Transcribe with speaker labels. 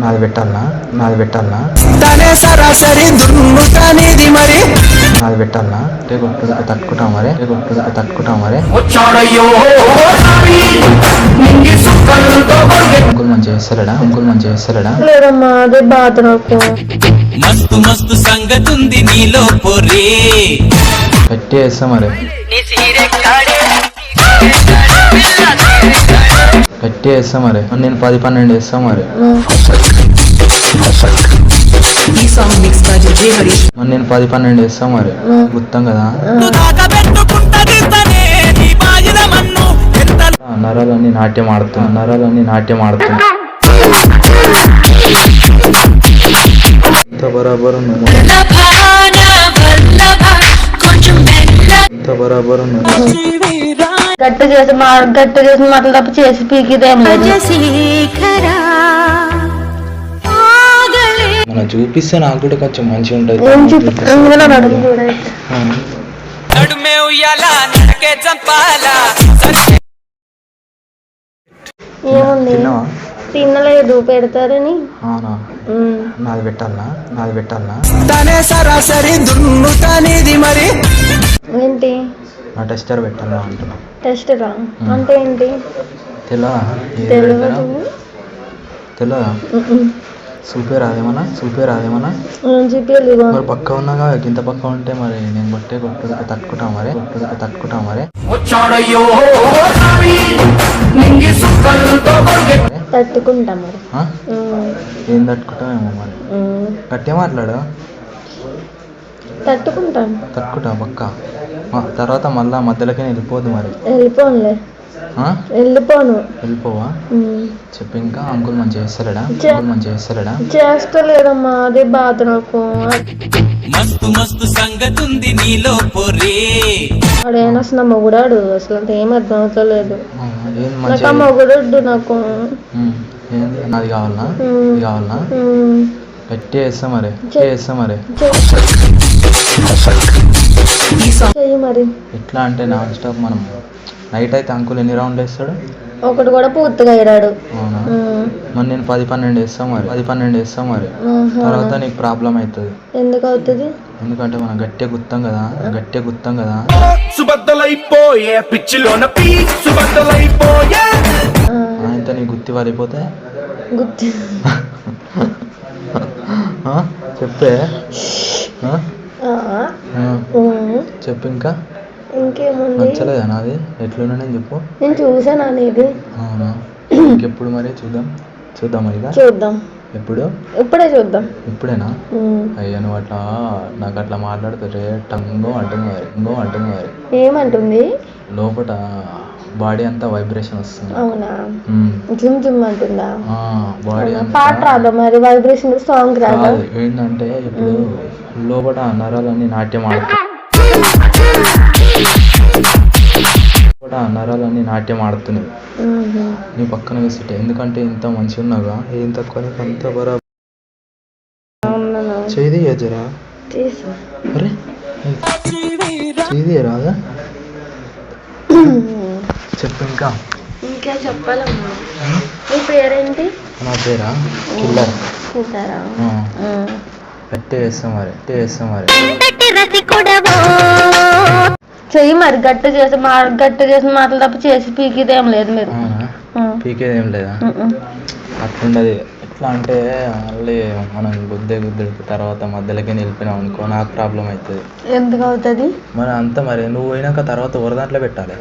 Speaker 1: నాది పెట్టాలనా
Speaker 2: తనే సరాసరి దున్నుతానేది మరి
Speaker 1: నాది పెట్టాలనా కొట్టుడికి తట్టుకుంటా మరి అంకుల్ మంచిగా చేస్తలేడా
Speaker 3: లేదమ్మా అదే బాధ నాకు.
Speaker 2: మస్తు మస్తు సంగతి ఉంది నీలో పొరే
Speaker 1: గట్టి చేస్తా మరి నేను 10-12 చేస్తా మరి నేను 10-12 చేస్తా మరి గుర్తం కదా నరాలన్నీ నాట్యం ఆడుతున్నా ఇంత బరాబర్
Speaker 3: గట్టు చేసి మాటలు తప్ప చేసి పీకిదేం లేదు.
Speaker 1: మనం చూపిస్తే నాకు కూడా కొంచెం మంచిగా ఉంటుంది.
Speaker 3: ఏముంది తినలేదు పెడతారని.
Speaker 1: అవునా నాది పెట్టాలనా
Speaker 2: తనే సరాసరి దున్నుతానేది మరి
Speaker 3: ఏంటి
Speaker 1: నా టెస్టర్ పెట్టాలా అంటున్నా.
Speaker 3: టెస్టరా అంటే ఏంటి
Speaker 1: తెలియదా చూపే రాదేమన్నా మరి పక్క ఉన్నాగా ఇంత పక్క ఉంటే మరి నేను కొట్టే కొట్టుడికి తట్టుకుంటా మరి
Speaker 3: తట్టుకుంటా మరి
Speaker 1: ఏం తట్టుకుంటామేమో మరి గట్టే మాట్లాడు తట్టుకుంటా పక్క తర్వాత మళ్ళా మధ్యలోకి వెళ్ళిపోదు మరి వెళ్ళిపోవా చెప్పి ఇంకా అంకుల్ మంచిగా చేస్తలేడా
Speaker 3: చేస్తలేదమ్మా అదే బాధ నాకు.
Speaker 2: మస్తు సంగతి ఉంది నీలో పొరే
Speaker 3: వాడేనా అసలు మొగుడాడు అసలు అంత ఏం అర్థం అవుతలేదు నాకు. ఆ మొగుడు నాకు
Speaker 1: నాది కావాలనా గట్టి చేస్తా మరి
Speaker 3: చెయ్యి మరి.
Speaker 1: ఎట్లా అంటే నాన్ స్టాప్ మనం నైట్ అయితే అంకుల్ ఎన్ని రౌండ్లు వేస్తాడు?
Speaker 3: ఒకటి కూడా పూర్తిగా అయ్యాడు.
Speaker 1: అవునా మరి నేను 10-12 వేస్తాం మరి తర్వాత నీకు ప్రాబ్లం అవుతుంది.
Speaker 3: ఎందుకు అవుతుంది?
Speaker 1: ఎందుకంటే మనం గట్టిగా గుర్తాం కదా ఆయనతో నీ గుత్తి వాలిపోతే చెప్పే చెప్పు ఇంకా
Speaker 3: ఇంకేముంది
Speaker 1: నచ్చలేదా నాది ఎట్లున్నా నేను చెప్పు.
Speaker 3: నేను చూసాను అనేది.
Speaker 1: అవునా ఇంకెప్పుడు మరి చూద్దాం
Speaker 3: ఇప్పుడే చూద్దాం.
Speaker 1: ఇప్పుడేనా? అయ్యా నువ్వు అట్లా నాకు అట్లా మాట్లాడుతుంటే టంగో అంటుంది మరి.
Speaker 3: ఏమంటుంది?
Speaker 1: లోపల బాడీ అంతా వైబ్రేషన్ వస్తుంది.
Speaker 3: అవునా జుమ్ అంటుందా?
Speaker 1: బాడీ
Speaker 3: పాట రాదా మరి? వైబ్రేషన్ సాంగ్ రాదా?
Speaker 1: ఏంటంటే ఇప్పుడు లోపల నరాలన్నీ నాట్యం ఆడుతున్నాయి నీ పక్కన వేస్తుంటే. ఎందుకంటే ఇంత మంచిగా ఉన్నాగా ఏం తక్కువ అంత బరాబర్ చేయి జరా. అరే చేయి రాదా? చెప్పు ఇంకా
Speaker 3: చెప్పాలమ్మా. నీ పేరేంటి?
Speaker 1: నా పేరా కిల్లర్. పెట్టే చేస్తాం మరి
Speaker 3: చెయ్యి మరి. గట్టు చేసి మాటలు తప్ప చేసి పీకిదేం లేదు మీరు.
Speaker 1: పీకేదేం లేదా? అట్లుండదు. ఎట్లా అంటే మళ్ళీ మనం గుద్దుడికి తర్వాత మధ్యలోకి నిలిపినాం అనుకో నాకు ప్రాబ్లం అవుతుంది.
Speaker 3: ఎందుకు అవుతుంది
Speaker 1: మరి అంతా మరి నువ్వు పోయినాక తర్వాత వరదాంట్లో పెట్టాలి.